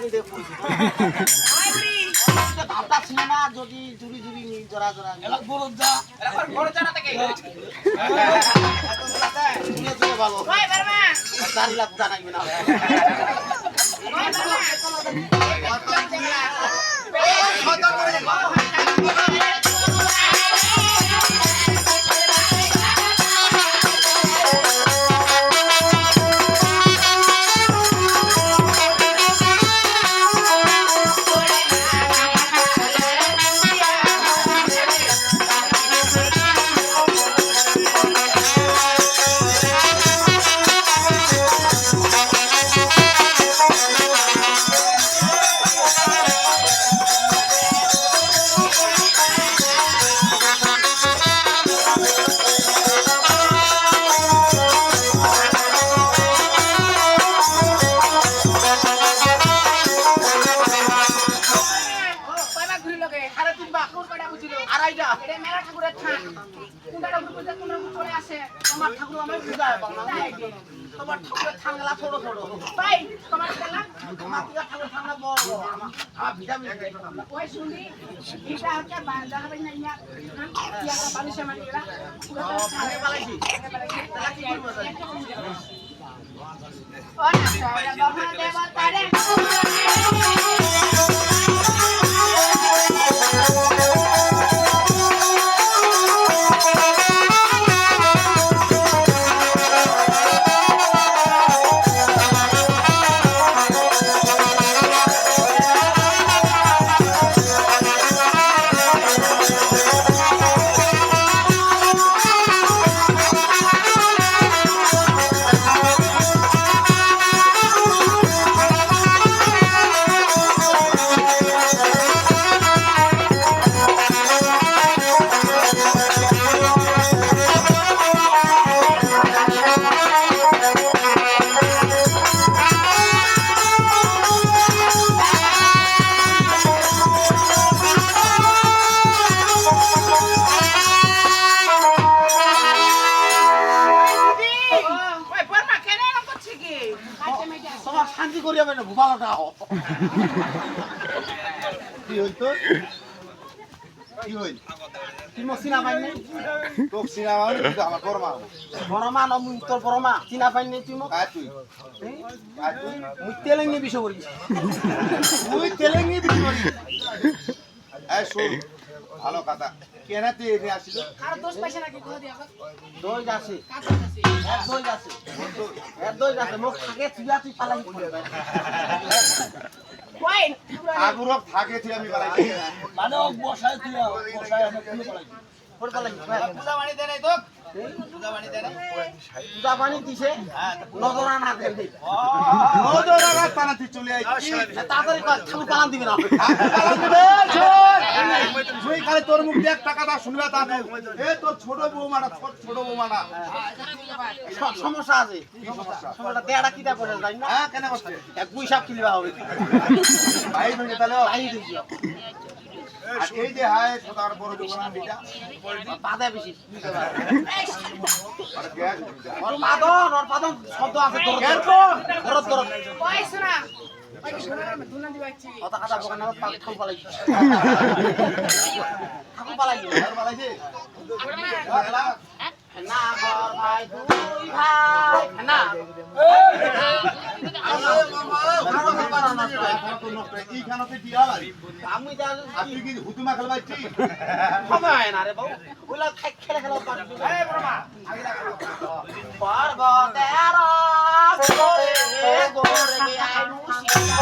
কিন্তু ভাবটা ছিল না যদি জুড়ি জুড়ি নি জরা জরা এলা বড় যা এখন বড় জানা থেকে শুনে শুনে ভালো ওই বর্মা 4 লাখ জানাইবে না তোমার ঠাকুর আমার পূজা তোমার ঠাকুরের থাঙ্গলা ছোট ছোট ভাই তোমার খেলা আমার ঠাকুরের থাঙ্গলা বড় বড় আমার ভিটামিন ওই শুনি এটা হচ্ছে বাজার হবে না ইয়া ইয়া বালিশ মানিরা আমি বলাইছি তাহলে কি করব ও না সারা বাবা দেবা তারে শান্তি করি হবে না ভুবালটা কি হইতো কি হইল তুমি চিনা পাই নাই তো সিনেমা কিন্তু আমার বড় মা বড়মা ন মুই তোর বড়মা চিনা পাই নাই তুমি কাজ তুই মুই তেলেঙ্গি বিষয় করি তুই তেলেঙ্গি বিক্রি করি এই শোন ভালো কথা কেনাতে এনে আসিল আর 10 পয়সা নাকি কোথা দিয়া দই আছে কাজ আছে দই আছে দই আছে মোক থাকে তুই পালাই ওই আগুরক থাকে তুই আমি বাড়াইছি মানে বসায় তুই বসায় আমি কোন পালাই কোন পালাই পূজা বাড়ি দেয় নাই তো পূজা বাড়ি দেয় নাই পূজা পানি দিছে নজরা না দেন দি নজর রাখা তানা তুই চলে আইছি তাড়াতাড়ি কর ঠাকুর পালান দিবি না তুই কালে তোর মুখ দিয়ে 1 টাকা দা শুনবা তা এ তোর ছোট বৌমাটা ছোট বৌমাটা সমস্যা আছে কি সমস্যা সমস্যা দেড়া কিটা করে জানি না হ্যাঁ কেন বসছে এক বুই সাপ কিনবা হবে ভাই ভেঙে তাহলে তাই দিও আর এই যে হায় সদার বড় বৌমা এটা বাদে বেশি আর গ্যাস ওর পাদন শব্দ আছে তোর গ্যাস কোন ধরত ধরত ওই শোনা ওই শোনা দুনা দিবাচ্ছি কথা কথা বকান না পাক ঠাকুর পালাই ঠাকুর পালাই আর বালাইছে না ঘর ভাই দুই ভাই না আমি জানি আপনি কি হুতুমা খেলবাইছি সময় না রে বাবু ওলা খেলা খেলা পারবি এই বড়মা পর্বতের গোরে গোরে আইনুশিয়া